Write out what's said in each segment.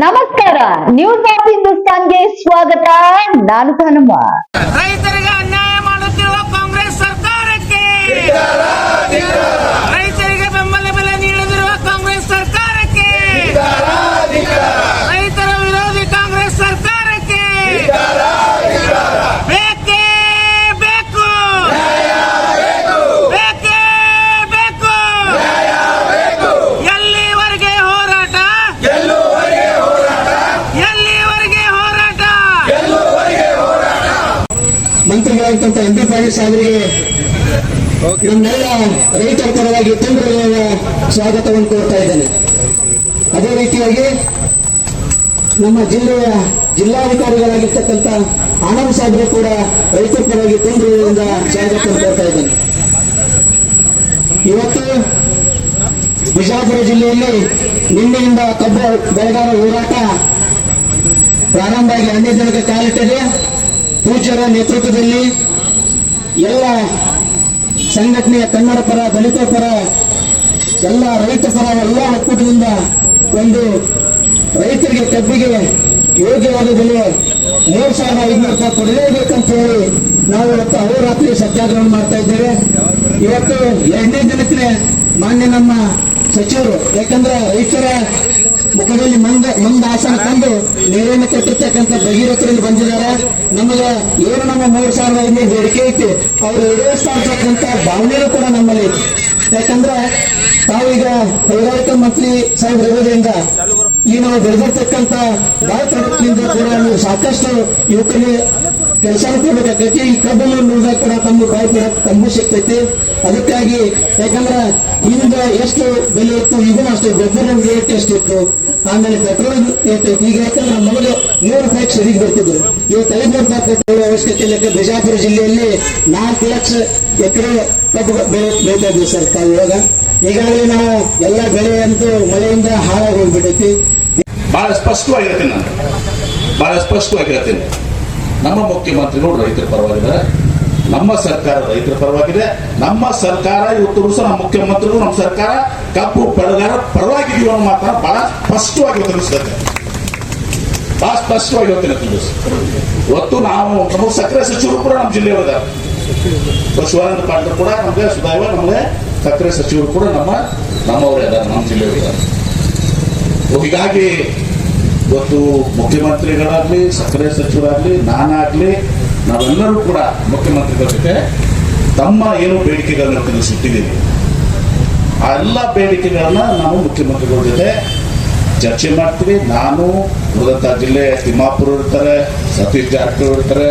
ನಮಸ್ಕಾರ, news of ಹಿಂದೂಸ್ತಾನ್ಗೆ ಸ್ವಾಗತ. ನಾನು ಧನಮ್ಮ. ರೈತರಿಗೆ ಅನ್ಯಾಯ ಮಾಡುತ್ತಿರುವ ಕಾಂಗ್ರೆಸ್ ಸರ್ಕಾರಕ್ಕೆ, ರೈತರಿಗೆ ಬೆಂಬಲ ಬೆಲೆ ನೀಡದಿರುವ ಕಾಂಗ್ರೆಸ್ ಸರ್ಕಾರಕ್ಕೆ, ರೈತರ ವಿರೋಧಿ ಕಾಂಗ್ರೆಸ್ ಸರ್ಕಾರಕ್ಕೆ ಬೇಕೇ ಬೇಕು, ಬೇಕೇ ಬೇಕು. ಎಲ್ಲಿವರೆಗೆ ಹೋರಾಟ, ಎಲ್ಲಿವರೆಗೆ ಹೋರಾಟ. ಮಂತ್ರಿಗಳಾದಂತ MP ಪಾಟೀಲ್ ಸಾಹೇಬರಿಗೆ ನಮ್ಮೆಲ್ಲ ರೈತರ ಪರವಾಗಿ ತುಂಬ ಸ್ವಾಗತವನ್ನು ಕೋರ್ತಾ ಇದ್ದೇನೆ. ಅದೇ ರೀತಿಯಾಗಿ ನಮ್ಮ ಜಿಲ್ಲೆಯ ಜಿಲ್ಲಾಧಿಕಾರಿಗಳಾಗಿರ್ತಕ್ಕಂಥ ಆನಂದ್ ಸಾಹೇಬರು ಕೂಡ ರೈತರ ಪರವಾಗಿ ತುಂಬ ಸ್ವಾಗತವನ್ನು ಕೋರ್ತಾ ಇದ್ದೇನೆ. ಇವತ್ತು ಬಿಜಾಪುರ ಜಿಲ್ಲೆಯಲ್ಲಿ ನಿನ್ನೆಯಿಂದ ಕಬ್ಬು ಬೆಳೆಗಾರರ ಹೋರಾಟ ಪ್ರಾರಂಭ ಆಗಿ 12 ದಿನಕ್ಕೆ ಕಾಲಿಟ್ಟಿದೆ. ಪೂಜ್ಯರ ನೇತೃತ್ವದಲ್ಲಿ ಎಲ್ಲ ಸಂಘಟನೆಯ ಕನ್ನಡ ಪರ, ದಲಿತ ಪರ, ಎಲ್ಲ ರೈತ ಪರ ಎಲ್ಲ ಒಕ್ಕೂಟದಿಂದ ಒಂದು ರೈತರಿಗೆ ಕಬ್ಬಿಗೆ ಯೋಗ್ಯವಾದ ಬೆಲೆ 3,500 ರೂಪಾಯಿ ಕೊಡಲೇಬೇಕಂತ ಹೇಳಿ ನಾವು ಇವತ್ತು ಅಹೋರಾತ್ರಿ ಸತ್ಯಾಗ್ರಹ ಮಾಡ್ತಾ ಇದ್ದೇವೆ. ಇವತ್ತು 2ನೇ ದಿನಕ್ಕೆ ಮಾನ್ಯ ನಮ್ಮ ಸಚಿವರು, ಯಾಕಂದ್ರೆ ರೈತರ ಮುಖದಲ್ಲಿ ಮಂದ ಆಸನ ತಂದು ನೀರನ್ನು ಕಟ್ಟಿರ್ತಕ್ಕಂಥ ಭಗೀರಥರಲ್ಲಿ ಬಂದಿದ್ದಾರೆ. ನಮಗೆ ಏನು ನಮ್ಮ 3,500 ಬೇಡಿಕೆ ಐತಿ ಅವರು ಈಡೇರಿಸ್ತಾ ಇರ್ತಕ್ಕಂಥ ಭಾವನೆಯೂ ಕೂಡ ನಮ್ಮಲ್ಲಿ ಐತಿ. ಯಾಕಂದ್ರೆ ತಾವೀಗ ಕೈಗಾರಿಕಾ ಮಂತ್ರಿ ಸಾಹೇಬ್ ಇರೋದ್ರಿಂದ ಈ ನಾವು ಬೆಳೆದಿರ್ತಕ್ಕಂಥ ಬಾಯ್ ಪ್ರಾಡಕ್ಟ್ನಿಂದ ಕೂಡ ನೀವು ಸಾಕಷ್ಟು ಯುವಕರಿಗೆ ಕೆಲಸ ಕೊಡಬೇಕಾಗೈತಿ. ಈ ಕಬ್ಬನ್ನು ನೋಡಿದಾಗ ಕೂಡ ತಮ್ಮ ಬಾಯ್ ಪ್ರಾಡಕ್ಟ್ ಕಮ್ಮಿ ಸಿಗ್ತೈತಿ. ಅದಕ್ಕಾಗಿ ಯಾಕಂದ್ರೆ ಹಿಂದೆ ಎಷ್ಟು ಬೆಲೆ ಇತ್ತು, ಈಗೂ ಅಷ್ಟೇ. ಗೊಬ್ಬರ ರೇಟ್ ಎಷ್ಟಿತ್ತು, ಆಮೇಲೆ ಪೆಟ್ರೋಲ್ ಇರ್ತೈತಿ. ಈಗ ಯಾಕಂದ್ರೆ ಮೊದಲು 100 ರೂಪಾಯಿಗೆ ಸರಿಗೆ ಬರ್ತಿದ್ರು, ಇವತ್ತು 500 ರೂಪಾಯಿ ಪೆಟ್ರೋಲ್ ಅವಶ್ಯಕತೆ ಇಲ್ಲ. ಬಿಜಾಪುರ ಜಿಲ್ಲೆಯಲ್ಲಿ 4 ಲಕ್ಷ ಎಕರೆ ಕಬ್ಬು ಬೆಳೀತಾ ಇದ್ವಿ ಸರ್. ಇವಾಗ ಈಗಾಗಲೇ ನಾವು ಎಲ್ಲ ಬೆಳೆ ಅಂತೂ ಮಳೆಯಿಂದ ಹಾಳಾಗಿ ಹೋಗ್ಬಿಟ್ಟೈತಿ. ಬಹಳ ಸ್ಪಷ್ಟವಾಗಿ ಹೇಳ್ತೀನಿ, ನಾನು ಬಹಳ ಸ್ಪಷ್ಟವಾಗಿ ಹೇಳ್ತೀನಿ. ನಮ್ಮ ಮುಖ್ಯಮಂತ್ರಿಗಳು ರೈತರ ಪರವಾಗಿದ್ದಾರೆ, ನಮ್ಮ ಸರ್ಕಾರ ರೈತರ ಪರವಾಗಿದೆ. ನಮ್ಮ ಸರ್ಕಾರ ಇವತ್ತು ಸಹ ನಮ್ಮ ಮುಖ್ಯಮಂತ್ರಿಗಳು, ನಮ್ಮ ಸರ್ಕಾರ ಕಬ್ಬು ಬೆಳೆಗಾರ ಪರವಾಗಿದೀವಿ ಅನ್ನೋ ಮಾತ್ರ ಬಹಳ ಸ್ಪಷ್ಟವಾಗಿ ತಿಳಿಸ್ತದೆ, ಬಹಳ ಸ್ಪಷ್ಟವಾಗಿ ಹೇಳ್ತೀನಿ. ಇವತ್ತು ನಾವು ನಮ್ಮ ಸಕ್ಕರೆ ಸಚಿವರು ಕೂಡ ನಮ್ಮ ಜಿಲ್ಲೆಯಲ್ಲಿದ್ದಾರೆ. ಶಿವಾನಂದ ಪಾಟೀಲ್ ಕೂಡ ನಮಗೆ ಸುಧಾವ, ನಮಗೆ ಸಕ್ಕರೆ ಸಚಿವರು ಕೂಡ ನಮ್ಮವರೇ ಇದ್ದಾರೆ, ನಮ್ಮ ಜಿಲ್ಲೆಯಲ್ಲಿದ್ದಾರೆ. ಹೀಗಾಗಿ ಇವತ್ತು ಮುಖ್ಯಮಂತ್ರಿಗಳಾಗ್ಲಿ, ಸಕ್ಕರೆ ಸಚಿವರಾಗ್ಲಿ, ನಾನಾಗ್ಲಿ, ನಾವೆಲ್ಲರೂ ಕೂಡ ಮುಖ್ಯಮಂತ್ರಿಗಳ ಜೊತೆ ತಮ್ಮ ಏನು ಬೇಡಿಕೆಗಳನ್ನ ತಿಳಿಸಿಟ್ಟಿದ್ದೀವಿ. ಆ ಎಲ್ಲ ಬೇಡಿಕೆಗಳನ್ನ ನಾವು ಮುಖ್ಯಮಂತ್ರಿಗಳ ಜೊತೆ ಚರ್ಚೆ ಮಾಡ್ತೀವಿ. ನಾನು ಉಳಿದಂತ ಜಿಲ್ಲೆ ತಿಮ್ಮಾಪುರ ಇರ್ತಾರೆ, ಸತೀಶ್ ಜಾರಕಿಹೊಳಿ ಇರ್ತಾರೆ,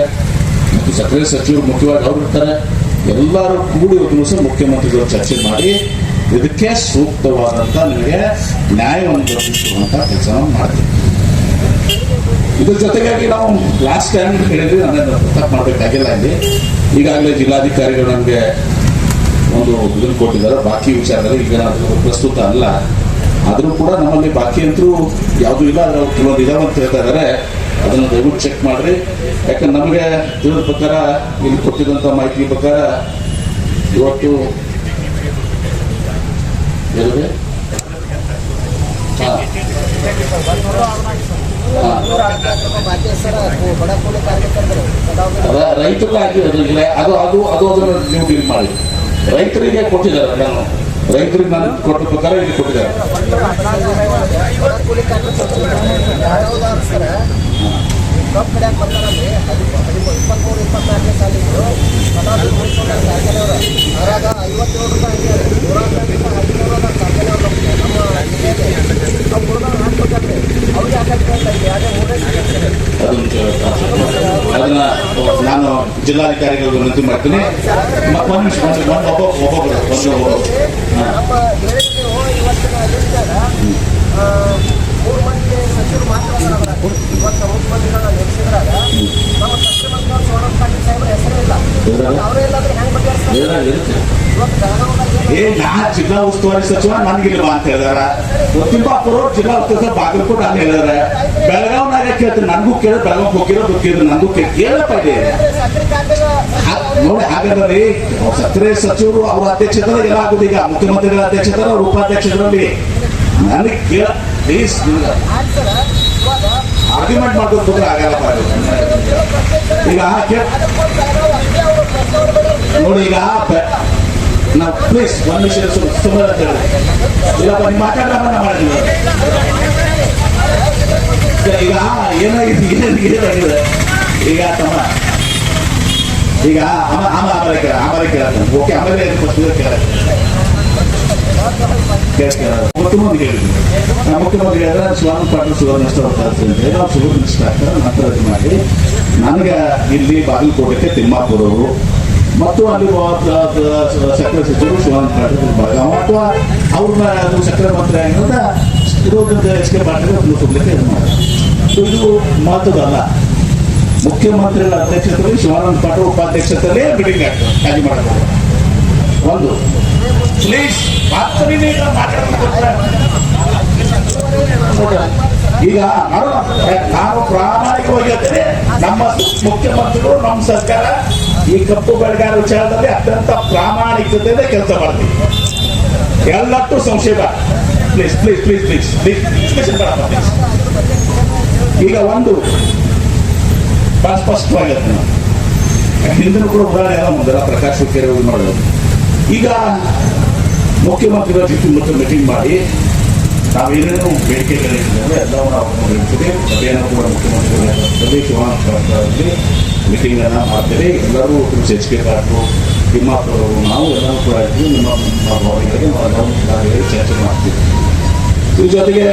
ಮತ್ತು ಸಕ್ಕರೆ ಸಚಿವರು ಮುಖ್ಯವಾಗಿ ಅವರು ಇರ್ತಾರೆ. ಎಲ್ಲರೂ ಕೂಡಿ ಸಹ ಮುಖ್ಯಮಂತ್ರಿಗಳು ಚರ್ಚೆ ಮಾಡಿ ಇದಕ್ಕೆ ಸೂಕ್ತವಾದಂತ ನಿಮಗೆ ನ್ಯಾಯವನ್ನು ದೊರಕಿಸುವಂತ ಕೆಲಸ ಮಾಡ್ತೀವಿ. ಇದ್ರ ಜೊತೆಗಾಗಿ ನಾವು ಲಾಸ್ಟ್ ಟೈಮ್ ಹೇಳಿದ್ವಿ, ನನ್ನೇನು ತಪ್ಪು ಮಾಡಬೇಕಾಗಿಲ್ಲ. ಇಲ್ಲಿ ಈಗಾಗಲೇ ಜಿಲ್ಲಾಧಿಕಾರಿಗಳು ನಮಗೆ ಒಂದು ಇದನ್ನು ಕೊಟ್ಟಿದ್ದಾರೆ ಬಾಕಿ ವಿಚಾರದಲ್ಲಿ. ಈಗ ಅದು ಪ್ರಸ್ತುತ ಅಲ್ಲ, ಆದರೂ ಕೂಡ ನಮ್ಮಲ್ಲಿ ಬಾಕಿ ಅಂತೂ ಯಾವುದೂ ಇಲ್ಲ. ಅದ್ರ ಕೆಲವೊಂದು ಇದಾವೆ ಅಂತ ಹೇಳ್ತಾ ಇದ್ದಾರೆ, ಅದನ್ನು ದಯವಿಟ್ಟು ಚೆಕ್ ಮಾಡ್ರಿ. ಯಾಕಂದ್ರೆ ನಮಗೆ ತಿಳಿದ ಪ್ರಕಾರ, ಇಲ್ಲಿ ಕೊಟ್ಟಿದ್ದಂಥ ಮಾಹಿತಿ ಪ್ರಕಾರ ಇವತ್ತು ರೈತರು ಆಗಿರೋದಿಲ್ಲ, ಅದು ಅದು ಅದು ಅದನ್ನು ನೀವು ಡೀಲ್ ಮಾಡಿ. ರೈತರಿಗೆ ಕೊಟ್ಟಿದ್ದಾರೆ, ನಾನು ರೈತರಿಗೆ ನಾನು ಕೊಟ್ಟ ಪ್ರಕಾರ ಇಲ್ಲಿ ಕೊಟ್ಟಿದ್ದಾರೆ. ಕಬ್ಬು ಕಡಿಯಾಕ ಬರ್ತಾರಲ್ರಿ, 23-24 ಸಾಲಿದ್ರು ಅದ್ರಾಗ 57 ರೂಪಾಯಿ 115 ಅದನ್ನ ನಾನು ಜಿಲ್ಲಾಧಿಕಾರಿಗಳು ವಿನಂತಿ ಮಾಡ್ತೀನಿ. ಮೂರು ಮಂದಿ ಸಚಿವರು ಮಾತ್ರ ಇವತ್ತು ಮುಖ್ಯಮಂತ್ರಿಗಳನ್ನ ನೇಮಿಸಿದ್ರಾಗ ನಮ್ಮ ಸಚಿವ ಮಂತ್ರಿ ಶಿವಾನಂದ ಪಾಟೀಲ್ ಸಾಹೇಬ್ರ ಹೆಸರೇ ಇಲ್ಲ. ಅವರೇ ಇಲ್ಲಾಂದ್ರೆ ಹೆಂಗ್ ಬಗೆಹರಿಸ್ತಾರೆ? ಜಿಲ್ಲಾ ಉಸ್ತುವಾರಿ ಸಚಿವ ನನಗಿಲ್ಲ ಅಂತ ಹೇಳಿದಾರ. ತಿಮ್ಮಾಪುರ ಜಿಲ್ಲಾ ಉಸ್ತುವಾರಿ ಬಾಗಲಕೋಟೆ ಅಂತ ಹೇಳಿದಾರೆ. ಬೆಳಗಾವ್ನಾಗ ಕೇಳ್ತಾರೆ, ನನಗೂ ಕೇಳ, ಬೆಳಗಾವ್ ಹೋಗಿರೋದು ನನಗೂ ಕೇಳಪ್ಪ ಇದೆ ನೋಡಿ. ಹಾಗಾದ್ರೆ ಸಕ್ಕರೆ ಸಚಿವರು ಅವರ ಅಧ್ಯಕ್ಷತೆಯಲ್ಲಿ ಎಲ್ಲ ಆಗುದು. ಈಗ ಮುಖ್ಯಮಂತ್ರಿಗಳ ಅಧ್ಯಕ್ಷತೆ, ಅವ್ರ ಉಪಾಧ್ಯಕ್ಷರಲ್ಲಿ ನನಗೆ ಕೇಳ ಪ್ಲೀಸ್. ಇವಾಗ ಆರ್ಗ್ಯುಮೆಂಟ್ ಮಾಡ್ಕೊಂಡು ಕೂತ್ರೆ ಆಗಲ್ಲಪ್ಪ ಇದು. ಈಗ ನೋಡಿ, ಈಗ ನಾವು ಪ್ಲೀಸ್ ಒಂದು ವಿಷಯ ಸುಮ್ಮನೆ ಅಂತ ಹೇಳಿ ಇಲ್ಲಪ್ಪ ನೀವು ಮಾತಾಡೋಣ ಮಾಡಿದ್ವಿ. ಈಗ ಏನಾಗಿದೆ ಈಗ ತಮ್ಮ ಈಗ ಆಮೇಲೆ ಕೇಳ್ತಾನೆ. ಓಕೆ, ಆಮೇಲೆ ಮುಖ್ಯಮಂತ್ರಿ ಹೇಳಿದ್ವಿ. ಮುಖ್ಯಮಂತ್ರಿ ಹೇಳಿದ್ರೆ ಶಿವಾನಂದ ಪಾಟೀಲ್ ಶುಗರ್ ನಷ್ಟ ಆಗ್ತದೆ ಅಂತ ಹೇಳಿ ನಾವು ಶುಗರ್ ನಷ್ಟ ಆಗ್ತಾರೆ ನಂತರ ಇದು ಮಾಡಿ ನನಗೆ ಇಲ್ಲಿ ಬಾಗಲಕೋಟೆಗೆ ತಿಮ್ಮಾಪುರವರು ಮತ್ತು ಅಲ್ಲಿ ಸಕ್ಕರೆ ಸಚಿವರು ಶಿವಾನಂದ ಪಾಟೀಲ್ ಬೆಳಗಾವ ಅಥವಾ ಅವ್ರನ್ನ ಅದು ಸಕ್ಕರೆ ಮಂತ್ರಿ ಆಗಿರೋದ ಇರೋದ್ರಿಂದ ಎಸ್ ಕೆ ಪಾಟೀಲ್ ತುಂಬಿಸಲಿಕ್ಕೆ ಇದು ಮಾಡಿ. ಇದು ಮಹತ್ವದಲ್ಲ. ಮುಖ್ಯಮಂತ್ರಿಗಳ ಅಧ್ಯಕ್ಷತೆಯಲ್ಲಿ ಶಿವಾನಂದ ಪಾಟೀಲ್ ಉಪಾಧ್ಯಕ್ಷತೆಯಲ್ಲೇ ಮೀಟಿಂಗ್ ಆಗ್ತದೆ. ಕಾಳಜಿ ಮಾಡಬಹುದು. ಒಂದು ಪ್ಲೀಸ್ ಈಗ ನಾನು ಪ್ರಾಮಾಣಿಕವಾಗಿ ಹೇಳ್ತೇನೆ, ನಮ್ಮ ಮುಖ್ಯಮಂತ್ರಿಗಳು ನಮ್ಮ ಸರ್ಕಾರ ಈ ಕಪ್ಪು ಬೆಳೆಗಾರ ವಿಚಾರದಲ್ಲಿ ಅತ್ಯಂತ ಪ್ರಾಮಾಣಿಕತೆಯಿಂದ ಕೆಲಸ ಮಾಡ್ತೀವಿ. ಎಲ್ಲಟ್ಟು ಸಂಶಯ please please please please please discussion ಮಾಡಪ್ಪ ಪ್ಲೀಸ್. ಈಗ ಒಂದು ಬಹಳ ಸ್ಪಷ್ಟವಾಗಿ ಹೇಳ್ತೇನೆ. ಹಿಂದಿನ ಕೂಡ ಉದಾಹರಣೆ ಎಲ್ಲ ಮುಂದೆಲ್ಲ ಪ್ರಕಾಶ್ ಹುಕ್ಕೇರಿ ಹೋಗಿ ಮಾಡೋದು. ಈಗ ಮುಖ್ಯಮಂತ್ರಿಗಳ ಜೊತೆ ಮೀಟಿಂಗ್ ಮಾಡಿ ನಾವೇನೇನು ಬೇಡಿಕೆಗಳಿಟ್ಟಿದ್ದೇವೆ ಎಲ್ಲವೂ ನಾವು ಇರ್ತೀವಿ. ಸಭೆಯನ್ನು ಕೂಡ ಮುಖ್ಯಮಂತ್ರಿಗಳ ಶಿವಾನಂದ ಮೀಟಿಂಗ್ ಅನ್ನ ಮಾಡ್ತೀವಿ. ಎಲ್ಲರೂ ಎಚ್ ಕೆ ಪಾಟೀಲ್ ತಿಮ್ಮಾಪುರವರು ನಾವು ಎಲ್ಲರೂ ಕೂಡ ಇರ್ತೀವಿ. ನಿಮ್ಮ ಭಾವನೆಗಳಿಗೆ ನಾವು ಚರ್ಚೆ ಮಾಡ್ತೀವಿ. ಇದ್ರ ಜೊತೆಗೆ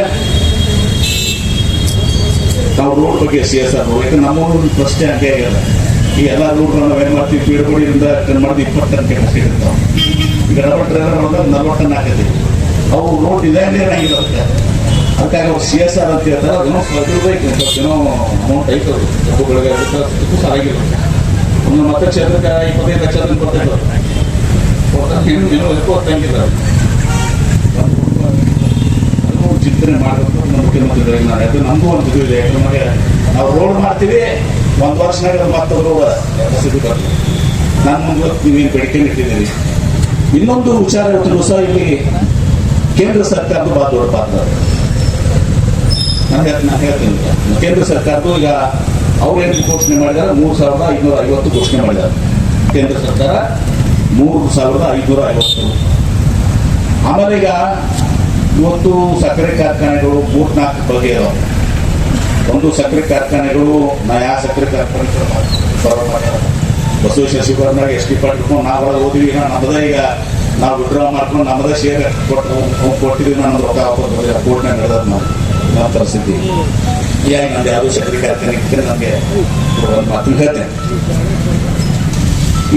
ನಾವು ರೋಡ್ ಬಗ್ಗೆ CSR ಯಾಕಂದ್ರೆ ನಮ್ಮ ಪ್ರಶ್ನೆ ಹಂಗೆ ಆಗಿಲ್ಲ. ಈ ಎಲ್ಲ ರೋಡ್ಗಳನ್ನ ನಾವೇನು ಮಾಡ್ತೀವಿ, ಬೀಳ್ಕೊಡಿಯಿಂದ ಮಾಡಿದ 20 ಟನ್ ಕೆಪಾಸಿಟಿ ಇರ್ತಾವೆ. ಈಗ ರಬ್ಬರ್ ಟ್ರೇಲರ್ 40 ಟನ್ ಹಾಕಿದೆ. ಅವು ರೋಡ್ ಡಿಸೈನ್ ಏನಾಗಿರುತ್ತೆ. ಅದಕ್ಕಾಗಿ ಅವ್ರು CSR ಅಂತ ಹೇಳ್ತಾರೆ. ಅದನ್ನು ಏನೋ ಅಮೌಂಟ್ ಐತೆ ಡಬ್ಬುಗಳಿಗೆ ಸರಾಗಿರುತ್ತೆ. ಒಂದು ಮತಕ್ಷೇತ್ರಕ್ಕೆ 25 ಲಕ್ಷ ಕೊಡ್ತಿದ್ರು. ಏನೋ 20 ತಂಗಿದ್ದಾರೆ. ಚಿಂತನೆ ಮಾಡಬೇಕು ನಮ್ಮ ಮುಖ್ಯಮಂತ್ರಿಗಳಿಗೆ. ನಾನು ಯಾಕಂದ್ರೆ ನಮಗೂ ಒಂದು ಇದು ಇದೆ. ನಮಗೆ ನಾವು ರೋಡ್ ಮಾಡ್ತೀವಿ, 1 ವರ್ಷನಾಗ ಮತ್ತೆ ರೋಡ್ ಬರ್ತದೆ. ನಾನು ಮುಂದೆ ನೀವೇನು ಬೇಡಿಕೆ ಇಟ್ಟಿದ್ದೀರಿ. ಇನ್ನೊಂದು ವಿಚಾರ ಇವತ್ತು ಸಹ ಇಲ್ಲಿ ಕೇಂದ್ರ ಸರ್ಕಾರದ ಬಹಳ ದೊಡ್ಡ ಪಾತ್ರ. ನಾನು ಹೇಳ್ತೀನಿ, ಕೇಂದ್ರ ಸರ್ಕಾರದ್ದು ಈಗ ಅವ್ರೇನು ಘೋಷಣೆ ಮಾಡಿದ್ದಾರೆ, 3,550 ಘೋಷಣೆ ಮಾಡಿದ್ದಾರೆ. ಕೇಂದ್ರ ಸರ್ಕಾರ 3,550. ಆಮೇಲೆ ಈಗ ಇವತ್ತು ಸಕ್ಕರೆ ಕಾರ್ಖಾನೆಗಳು 3-4 ಬಗೆ ಇದಾವೆ. ಒಂದು ಸಕ್ಕರೆ ಕಾರ್ಖಾನೆಗಳು ಯಾವ ಸಕ್ಕರೆ ಕಾರ್ಖಾನೆಗಳು ಬಸವೇಶ್ವರ ಶಿವಕರ್ನಾಗ ಎಸ್ ಟಿ ಪಾಟೀಲ್ ನಾವು ಓದಿವಿ. ನಮ್ಮದೇ ಈಗ ನಾವು ವಿಡ್ರಾ ಮಾಡ್ಕೊಂಡು ನಮ್ಮದೇ ಶೇರ್ ಕೊಟ್ಟಿದ್ದೀವಿ. ನಾನು ರೊಕ್ಕ ಕೋರ್ಟ್ನಾಗ ನಡೆದ ನಮ್ಮ ಪರಿಸ್ಥಿತಿ. ಹೀಗಾಗಿ ನಂದು ಯಾವುದೋ ಸಕ್ಕರೆ ಕಾರ್ಖಾನೆ ನಮಗೆ ಮಾತು ಹೇಳ್ತೇನೆ.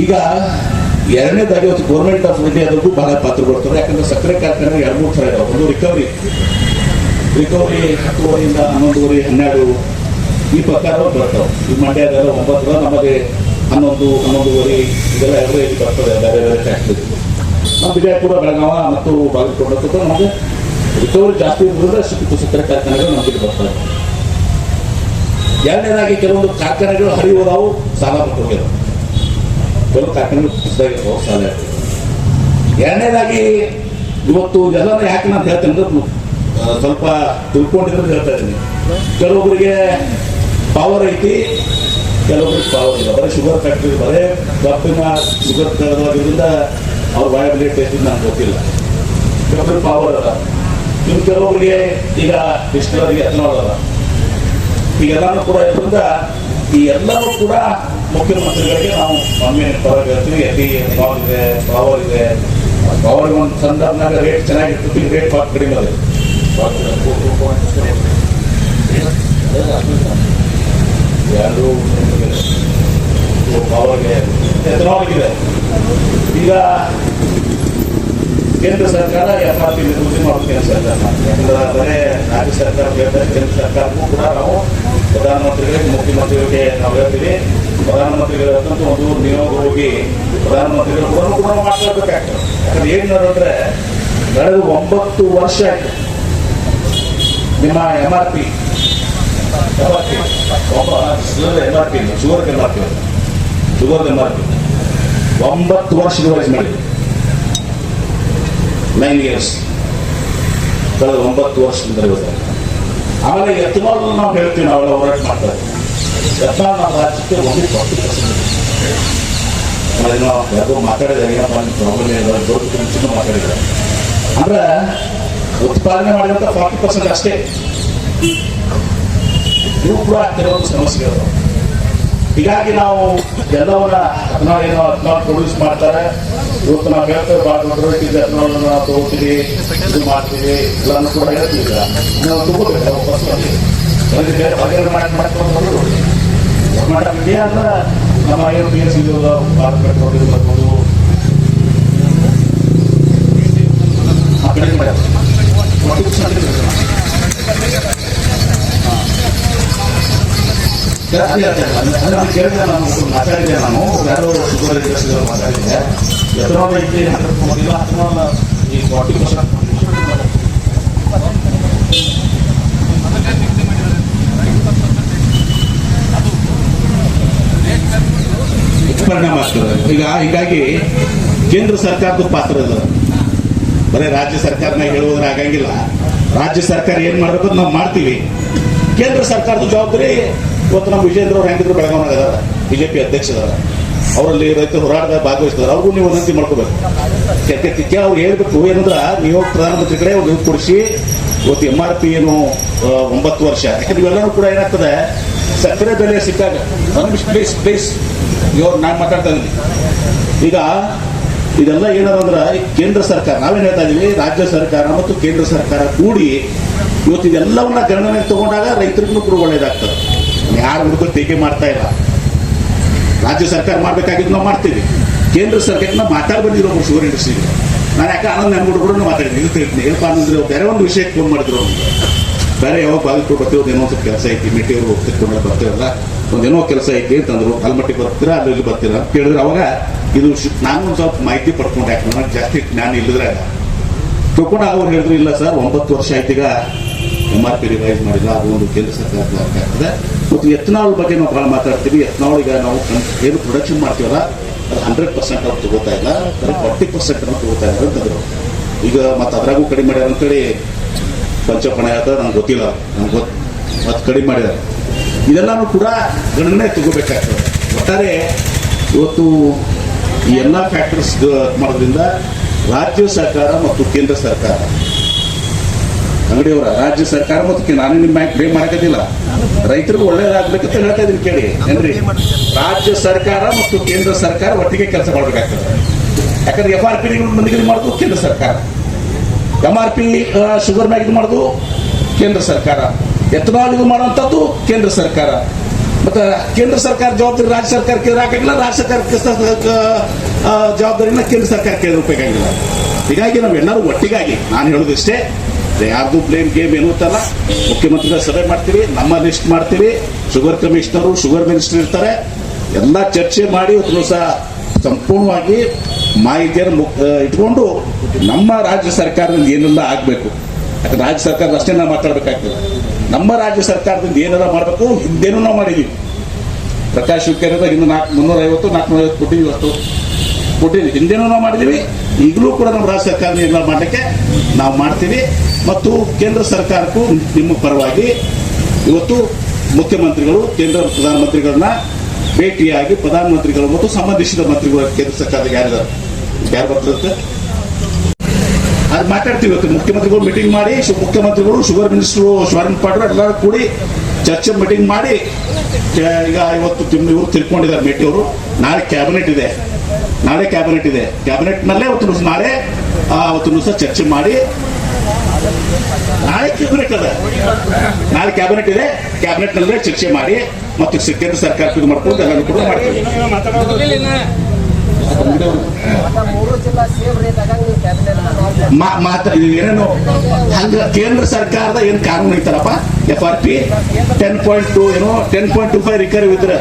ಈಗ ಎರಡನೇದಾಗಿ ಇವತ್ತು ಗೌರ್ಮೆಂಟ್ ಆಫ್ ಇಂಡಿಯಾದಕ್ಕೂ ಬಹಳ ಪಾತ್ರ ಕೊಡ್ತಾರೆ. ಯಾಕಂದ್ರೆ ಸಕ್ಕರೆ ಕಾರ್ಖಾನೆ 2-3 ಥರ ಇದಾವೆ. ಒಂದು ರಿಕವರಿ 10:30 11:30 12 ಈ ಪ್ರಕಾರ ಬರ್ತಾವೆ. ಈ ಮಂಡ್ಯದೆಲ್ಲ 9 ನಮಗೆ 11 11:30 ಇದೆಲ್ಲ ಎವರೇಜ್ ಬರ್ತದೆ. ಬೇರೆ ಬೇರೆ ಫ್ಯಾಕ್ಟ್ರಿ ನಮ್ಮ ವಿಜಯಪುರ ಬೆಳಗಾವ ಮತ್ತು ಬಾಗಲಕೋಟೆ ನಮಗೆ ರಿಕವರಿ ಜಾಸ್ತಿ ಇರೋದ್ರಿಂದ ಸಕ್ಕರೆ ಕಾರ್ಖಾನೆಗಳು ನಮಗೆ ಬರ್ತವೆ. ಎರಡನೇದಾಗಿ ಕೆಲವೊಂದು ಕಾರ್ಖಾನೆಗಳು ಹರಿಯೋದಾವು ಸಾಲ ಕೊಟ್ಟಿರೋದು. ಕೆಲವು ಕಾರ್ಖಾನೆಗಳು ಕುಸಿದಾಗಿರ್ತಾವೆ, ಸಾಲ ಇರ್ತದೆ. ಎರಡನೇದಾಗಿ ಇವತ್ತು ಎಲ್ಲರೂ ಯಾಕೆ ನಾನು ಹೇಳ್ತೇನೆ ಅಂದ್ರೆ ಸ್ವಲ್ಪ ತಿಳ್ಕೊಂಡಿದ್ರೆ ಹೇಳ್ತಾ ಇದ್ದೀನಿ. ಕೆಲವೊಬ್ಬರಿಗೆ ಪವರ್ ಐತಿ, ಕೆಲವೊಬ್ಬರಿಗೆ ಪವರ್ ಇಲ್ಲ. ಬರೀ ಶುಗರ್ ಫ್ಯಾಕ್ಟ್ರಿ ಬರೀ ಕಬ್ಬಿನ ಶುಗರ್ ತಗೋದ್ರಿಂದ ಅವ್ರ ವಯಬಿಲಿಟಿ ಎಷ್ಟು ನನಗೆ ಗೊತ್ತಿಲ್ಲ. ಕೆಲವೊಬ್ಬರಿಗೆ ಪವರ್ ಅಲ್ಲ. ಇನ್ನು ಕೆಲವೊಬ್ಬರಿಗೆ ಈಗ ಡಿಸ್ಟಿಲರಿಗೆ ಎಥನಾಲ್ ಅಲ್ಲ. ಈಗೆಲ್ಲರೂ ಕೂಡ ಇರೋದ್ರಿಂದ ಈ ಎಲ್ಲರೂ ಕೂಡ ಮುಖ್ಯಮಂತ್ರಿಗಳಿಗೆ ನಾವು ಒಮ್ಮೆ ಪರವಾಗಿ ಹೇಳ್ತೀವಿ. ಎಥನಾಲ್ ಇದೆ, ಪವರ್ ಇದೆ. ಪವರ್ ಒಂದು ಸಂದರ್ಭನಾಗ ರೇಟ್ ಚೆನ್ನಾಗಿರ್ತದೆ, ರೇಟ್ ಭಾಳ ಕಡಿಮೆ ಇದೆ. ಎರಡು ಪವರ್ಗೆ ಎಥನಾಲ್ಗಿದೆ. ಈಗ ಕೇಂದ್ರ ಸರ್ಕಾರ FRP ನಿರ್ವಹಣೆ ಮಾಡೋದು ಕೇಂದ್ರ ಸರ್ಕಾರ. ಯಾಕಂದ್ರೆ ಬರೇ ರಾಜ್ಯ ಸರ್ಕಾರ ಹೇಳ್ತಾರೆ, ಕೇಂದ್ರ ಸರ್ಕಾರಕ್ಕೂ ಕೂಡ ನಾವು ಪ್ರಧಾನಮಂತ್ರಿಗಳಿಗೆ ಮುಖ್ಯಮಂತ್ರಿಗಳಿಗೆ ನಾವು ಹೇಳ್ತೀವಿ. ಪ್ರಧಾನಮಂತ್ರಿಗಳಂತೂ ಒಂದು ನಿಯೋಗ ಹೋಗಿ ಪ್ರಧಾನಮಂತ್ರಿಗಳು ಕೂಡ ಮಾತಾಡ್ಬೇಕಾಗ್ತದೆ. ಯಾಕಂದ್ರೆ ಏನು ನೋಡಿದ್ರೆ ಕಳೆದ 9 ವರ್ಷ ಆಯ್ತು ನಿಮ್ಮ MRP ಶುಗರ್ MRP 9 ವರ್ಷ ರಿವೈಸ್ ಮಾಡಿ 9 ಇಯರ್ಸ್ ಕಳೆದ 9 ವರ್ಷದಿಂದ ಆಮೇಲೆ ಎಥನಾಲ್ ನಾವು ಹೇಳ್ತೀವಿ, ನಾವೆಲ್ಲ ಹೋರಾಟ ಮಾಡ್ತಾರೆ. ಎಥನಾಲ್ ನಮ್ಮ ರಾಜ್ಯಕ್ಕೆ ಒಂದು 40%. ಯಾರೋ ಮಾತಾಡಿದ್ರೆ ಏನಪ್ಪ ಪ್ರಾಬ್ಲಮ್ ಇಲ್ಲ, ಮುಂಚೆನೂ ಮಾತಾಡಿದ್ದಾರೆ. ಅಂದ್ರೆ ಉತ್ಪಾದನೆ ಮಾಡಿದಂಥ 40% ಅಷ್ಟೇ. ಇವು ಕೂಡ ಕೆಲವೊಂದು ಸಮಸ್ಯೆಗಳು. ಹೀಗಾಗಿ ನಾವು ಎಲ್ಲವನ್ನ ಎಥನಾಲ್ ಪ್ರೊಡ್ಯೂಸ್ ಮಾಡ್ತಾರೆ. ಇವತ್ತು ನಾವು ಹೇಳ್ತೇವೆ ಭಾಳ ದೊಡ್ಡ ರೈತಿಗೆ ಎಥನಾಲ್ ನಾವು ತಗೋತೀವಿ, ಇದು ಮಾಡ್ತೀವಿ, ಎಲ್ಲಾನು ಕೂಡ ಹೇಳ್ತೀವಿ. ನಾವು ತಗೋಬೇಕು ಬಸ್ಸಲ್ಲಿ ಮಾಡ್ಕೊಂಡು ಕರ್ನಾಟಕ ಇಂಡಿಯಾ ಅಂದ್ರೆ ನಮ್ಮ ಏನು ಬಿ ಎಸ್ ಇದೆಯಲ್ಲ, ಭಾರತ ಪೆಟ್ರೋಲ್ ಬರ್ಬೋದು, ಆ ಕಡೆ ಕೇಳಿದೆ. ನಾನು ಮಾತಾಡಿದೆ, ನಾನು ಯಾರೋ ಶುಗರ್ ಇಂಡಸ್ಟ್ರಿ ಮಾತಾಡಿದ್ದೆ. ಎಥನಾಲ್ ಐತಿ 100% ಅಥವಾ ಈ 40% ಪರಿಣಾಮ ಆಗ್ತದೆ. ಹೀಗಾಗಿ ಕೇಂದ್ರ ಸರ್ಕಾರದ ಪಾತ್ರ ಇದೆ. ಬರೀ ರಾಜ್ಯ ಸರ್ಕಾರನ ಹೇಳುವುದ್ರೆ ಆಗಂಗಿಲ್ಲ. ರಾಜ್ಯ ಸರ್ಕಾರ ಏನ್ ಮಾಡಬೇಕು ನಾವು ಮಾಡ್ತೀವಿ. ಕೇಂದ್ರ ಸರ್ಕಾರದ ಜವಾಬ್ದಾರಿ ಇವತ್ತು ನಮ್ಮ ವಿಜೇಂದ್ರ ಅವ್ರು ಹೆಂಗಿದ್ರು ಬೆಳಗಾವಿಯಾಗ ಬಿಜೆಪಿ ಅಧ್ಯಕ್ಷರಾದ, ಅವರಲ್ಲಿ ರೈತರು ಹೋರಾಟದ ಭಾಗವಹಿಸಿದಾರೆ. ಅವ್ರಿಗೂ ನೀವು ವಿನಂತಿ ಮಾಡ್ಕೋಬೇಕು. ಅವ್ರು ಹೇಳ್ಬೇಕು ಏನಂದ್ರೆ, ನೀವು ಪ್ರಧಾನಮಂತ್ರಿ ಕಡೆ ಒಂದು ಕೊಡಿಸಿ ಇವತ್ತು MRP ಏನು 9 ವರ್ಷ. ಯಾಕಂದ್ರೆ ಇವೆಲ್ಲರೂ ಕೂಡ ಏನಾಗ್ತದೆ, ಸಕ್ಕರೆ ಬೆಲೆ ಸಿಕ್ಕಾಗ ಪ್ಲೀಸ್ ಇವ್ರು ನಾನು ಮಾತಾಡ್ತಾ ಇದ್ದೀನಿ. ಈಗ ಇದೆಲ್ಲ ಏನಂದ್ರೆ ಕೇಂದ್ರ ಸರ್ಕಾರ, ನಾವೇನು ಹೇಳ್ತಾ ಇದೀವಿ, ರಾಜ್ಯ ಸರ್ಕಾರ ಮತ್ತು ಕೇಂದ್ರ ಸರ್ಕಾರ ಕೂಡಿ ಇವತ್ತು ಇದೆಲ್ಲವನ್ನ ಗಣನೆ ತಗೊಂಡಾಗ ರೈತರಿಗೂ ಕೂಡ ಒಳ್ಳೇದಾಗ್ತದೆ. ಯಾರು ಹುಡುಗರು ಟೀಕೆ ಮಾಡ್ತಾ ಇಲ್ಲ. ರಾಜ್ಯ ಸರ್ಕಾರ ಮಾಡ್ಬೇಕಾಗಿದ್ದು ನಾವು ಮಾಡ್ತೀವಿ. ಕೇಂದ್ರ ಸರ್ಕಾರಕ್ಕೆ ನಾವು ಮಾತಾಡಿ ಬಂದಿರೋ ಶುಗರ್ ಇಂಡಸ್ಟ್ರಿಗೆ. ನಾನು ಯಾಕೆ ಆನಂದ್ ಅನ್ಬಿಟ್ಟು ಕೂಡ ಮಾತಾಡಿದ್ದೀನಿ. ಇದು ತಿಳ್ತೀನಿ ಏನಪ್ಪ ಅಂದ್ರೆ, ಬೇರೆ ಒಂದು ವಿಷಯಕ್ಕೆ ಫೋನ್ ಮಾಡಿದ್ರು. ಬೇರೆ ಯಾವಾಗ ಬಾಗಿಲು ಬರ್ತೀವಿ, ಏನೋ ಒಂದು ಕೆಲಸ ಐತಿ, ಮೆಟ್ಟಿಯವರು ತಿಳ್ಕೊಂಡ್ರೆ ಬರ್ತೀವಲ್ಲ, ಒಂದೇನೋ ಕೆಲಸ ಐತಿ ಅಂತಂದ್ರು. ಅಲ್ಮಟ್ಟಿಗೆ ಬರ್ತೀರಾ, ಅಲ್ಲಿ ಬರ್ತೀರಾ ಅಂತ ಕೇಳಿದ್ರೆ ಅವಾಗ ಇದು ನಾನು ಒಂದು ಸ್ವಲ್ಪ ಮಾಹಿತಿ ಪಡ್ಕೊಂಡೆ. ಯಾಕೆ ನನಗೆ ಜಾಸ್ತಿ ಜ್ಞಾನ ಇಲ್ಲದ್ರೆ ತಿಳ್ಕೊಂಡು ಅವ್ರು ಹೇಳಿದ್ರು, ಇಲ್ಲ ಸರ್ 9 ವರ್ಷ ಆಯ್ತು ಈಗ MRP ರಿವೈಸ್ ಮಾಡಿಲ್ಲ, ಅದು ಒಂದು ಕೇಂದ್ರ ಸರ್ಕಾರದ ಆಗ್ತದೆ. ಮತ್ತು ಎಥನಾಲ್ ಬಗ್ಗೆ ನಾವು ಭಾಳ ಮಾತಾಡ್ತೀವಿ. ಎಥನಾಲ್ ಈಗ ನಾವು ಏನು ಪ್ರೊಡಕ್ಷನ್ ಮಾಡ್ತೀವಲ್ಲ, ಅದು 100% ಅವ್ರು ತಗೋತಾ ಇಲ್ಲ, 40% ತಗೋತಾ ಇದ್ದಾರೆ ಅಂತಂದ್ರು. ಈಗ ಮತ್ತೆ ಅದ್ರಾಗೂ ಕಡಿಮೆ ಮಾಡ್ಯಾರ ಅಂತೇಳಿ ಪಂಚಪಣ ಆಯ್ತು, ನಂಗೆ ಗೊತ್ತಿಲ್ಲ. ಮತ್ತೆ ಕಡಿಮೆ ಮಾಡಿದ್ದಾರೆ. ಇದೆಲ್ಲನೂ ಕೂಡ ಗಣನೆ ತಗೋಬೇಕಾಗ್ತದೆ. ಒಟ್ಟಾರೆ ಇವತ್ತು ಈ ಎಲ್ಲ ಫ್ಯಾಕ್ಟರ್ಸ್ ಮಾಡೋದ್ರಿಂದ ರಾಜ್ಯ ಸರ್ಕಾರ ಮತ್ತು ಕೇಂದ್ರ ಸರ್ಕಾರ, ಅಂಗಡಿಯವರ ರಾಜ್ಯ ಸರ್ಕಾರ ಮತ್ತು ನಾನು ನಿಮ್ಮ ಬ್ಲೇಮ್ ಮಾಡಕತ್ತಿಲ್ಲ, ರೈತರಿಗೂ ಒಳ್ಳೇದಾಗ್ಬೇಕಂತ ಹೇಳ್ತಾ ಇದೀನಿ. ಕೇಳಿ ಏನ್ರಿ, ರಾಜ್ಯ ಸರ್ಕಾರ ಮತ್ತು ಕೇಂದ್ರ ಸರ್ಕಾರ ಒಟ್ಟಿಗೆ ಕೆಲಸ ಮಾಡಬೇಕಾಗ್ತದೆ. ಯಾಕಂದ್ರೆ FRP ಮಂದಿಗೆ ಮಾಡೋದು ಕೇಂದ್ರ ಸರ್ಕಾರ, MRP ಶುಗರ್ ಮ್ಯಾಗ್ ಇದು ಮಾಡೋದು ಕೇಂದ್ರ ಸರ್ಕಾರ, ಎಥನಾಲ್ ಇದು ಮಾಡುವಂಥದ್ದು ಕೇಂದ್ರ ಸರ್ಕಾರ. ಮತ್ತೆ ಕೇಂದ್ರ ಸರ್ಕಾರ ಜವಾಬ್ದಾರಿ ರಾಜ್ಯ ಸರ್ಕಾರಕ್ಕೆ ಹಾಕಂಗಿಲ್ಲ, ರಾಜ್ಯ ಸರ್ಕಾರಕ್ಕೆ ಜವಾಬ್ದಾರಿನ ಕೇಂದ್ರ ಸರ್ಕಾರಕ್ಕೆ ಬೇಕಾಗಿಲ್ಲ. ಹೀಗಾಗಿ ನಾವೆಲ್ಲರೂ ಒಟ್ಟಿಗಾಗಿ ನಾನು ಹೇಳೋದಿಷ್ಟೇ, ಯಾರ್ದು ಬ್ಲೇಮ್ ಗೇಮ್ ಏನು ಅಂತಲ್ಲ. ಮುಖ್ಯಮಂತ್ರಿಗಳ ಸಭೆ ಮಾಡ್ತೀವಿ, ನಮ್ಮ ಲಿಸ್ಟ್ ಮಾಡ್ತೀವಿ, ಶುಗರ್ ಕಮಿಷನರು, ಶುಗರ್ ಮಿನಿಸ್ಟರ್ ಇರ್ತಾರೆ, ಎಲ್ಲ ಚರ್ಚೆ ಮಾಡಿ ಇವತ್ತು ಸಹ ಸಂಪೂರ್ಣವಾಗಿ ಮಾಹಿತಿಯನ್ನು ಇಟ್ಕೊಂಡು ನಮ್ಮ ರಾಜ್ಯ ಸರ್ಕಾರದಿಂದ ಏನೆಲ್ಲ ಆಗಬೇಕು. ಯಾಕಂದ್ರೆ ರಾಜ್ಯ ಸರ್ಕಾರದ ಅಷ್ಟೇ ನಾವು ಮಾತಾಡಬೇಕಾಗ್ತದೆ. ನಮ್ಮ ರಾಜ್ಯ ಸರ್ಕಾರದಿಂದ ಏನೆಲ್ಲ ಮಾಡಬೇಕು, ಹಿಂದೇನೂ ನಾವು ಮಾಡಿದ್ದೀವಿ. ಪ್ರಕಾಶ್ ಹುಕ್ಕೇರಿಯಿಂದ ಇನ್ನು 350-450 ಕೋಟಿ ಇವತ್ತು ಕೊಟ್ಟಿದ್ದೀವಿ. ಹಿಂದೇನೂ ನಾವು ಮಾಡಿದ್ದೀವಿ, ಈಗಲೂ ಕೂಡ ನಮ್ಮ ರಾಜ್ಯ ಸರ್ಕಾರದಿಂದ ಏನೆಲ್ಲ ಮಾಡಲಿಕ್ಕೆ ನಾವು ಮಾಡ್ತೀವಿ. ಮತ್ತು ಕೇಂದ್ರ ಸರ್ಕಾರಕ್ಕೂ ನಿಮ್ಮ ಪರವಾಗಿ ಇವತ್ತು ಮುಖ್ಯಮಂತ್ರಿಗಳು ಕೇಂದ್ರ ಪ್ರಧಾನಮಂತ್ರಿಗಳನ್ನ ಭೇಟಿಯಾಗಿ ಪ್ರಧಾನಮಂತ್ರಿಗಳು ಮತ್ತು ಸಂಬಂಧಿಸಿದ ಮಂತ್ರಿಗಳು ಕೇಂದ್ರ ಸರ್ಕಾರದ ಯಾರು ಬರ್ತಿರುತ್ತೆ ಅದು ಮಾತಾಡ್ತೀವಿ. ಇವತ್ತು ಮುಖ್ಯಮಂತ್ರಿಗಳು ಮೀಟಿಂಗ್ ಮಾಡಿ, ಮುಖ್ಯಮಂತ್ರಿಗಳು, ಶುಗರ್ ಮಿನಿಸ್ಟರು ಶ್ವರನ್ ಪಾಡ್ರು ಎಲ್ಲರೂ ಕೂಡಿ ಚರ್ಚೆ ಮೀಟಿಂಗ್ ಮಾಡಿ, ಈಗ ಇವತ್ತು ಇವರು ತಿಳ್ಕೊಂಡಿದ್ದಾರೆ ಮೇಟಿಯವರು. ನಾಳೆ ಕ್ಯಾಬಿನೆಟ್ ಇದೆ, ಕ್ಯಾಬಿನೆಟ್ನಲ್ಲೇ ನಾಳೆ ಅವತ್ತು ಸಹ ಚರ್ಚೆ ಮಾಡಿ, ನಾಳೆ ಕ್ಯಾಬಿನೆಟ್ ಇದೆ, ಕ್ಯಾಬಿನೆಟ್ನಲ್ಲೇ ಚರ್ಚೆ ಮಾಡಿ ಮತ್ತು ಕೇಂದ್ರ ಸರ್ಕಾರ ಇದು ಮಾಡ್ಕೊಂಡು ಎಲ್ಲರೂ ಕೂಡ ಮಾಡ್ತೀವಿ. ಏನೇನು ಹಂಗ ಕೇಂದ್ರ ಸರ್ಕಾರದ ಏನ್ ಕಾನೂನು ಐತಾರಪ್ಪ, FRP 10.2 ಏನೋ 10.25 ರಿಕವರಿ ಇದ್ರೆ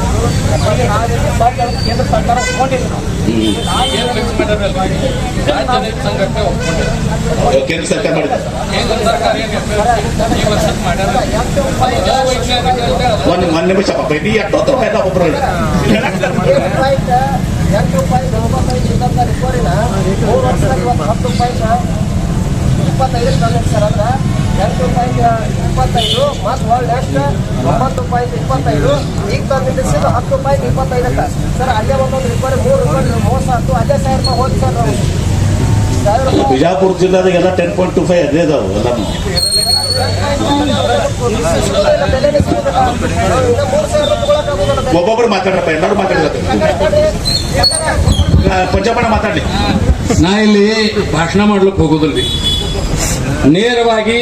ಕೇಂದ್ರ ಸರ್ಕಾರ ಕೇಂದ್ರ ಸರ್ಕಾರ ಮಾಡಿದ ಒಂದು ನಿಮಿಷ ಬಡ್ಡಿ ಎಷ್ಟೊತ್ತು ಒಬ್ಬರು ₹8 ರಿಕವರಿನ 3 ವರ್ಷದಾಗ 10 ರೂಪಾಯಿ ಮತ್ತು ವರ್ಲ್ಡ್ ನೆಕ್ಸ್ಟ್ 9.25 ಈಗ ತಂದು ನಿಲ್ಲಿಸಿದ್ದು 10.25 ಸರ್. ಅಲ್ಲೇ ಒಂದೊಂದು ರಿಪೇರಿ 3 ರೂಪಾಯಿ ಮೋಸ ಆಯ್ತು. ಅಲ್ಲೇ 1000 ರೂಪಾಯಿ ಹೋಗಿ ಸರ್ ನಾವು ಬಿಜಾಪುರ ಜಿಲ್ಲಾದಾಗ ಎಲ್ಲ 10.25 ಅದೇ ಇದಾವೆ ಎಲ್ಲಾನು. ಒಬ್ಬೊಬ್ರು ಮಾತಾಡ್ರಪ್ಪ, ಎಲ್ಲರೂ ಮಾತಾಡ್ತಾರೆ. ಪಂಚಪ್ಪಣ್ಣ ಮಾತಾಡ್ಲಿ. ನಾ ಇಲ್ಲಿ ಭಾಷಣ ಮಾಡ್ಲಿಕ್ಕೆ ಹೋಗೋದಿಲ್ರಿ. ನೇರವಾಗಿ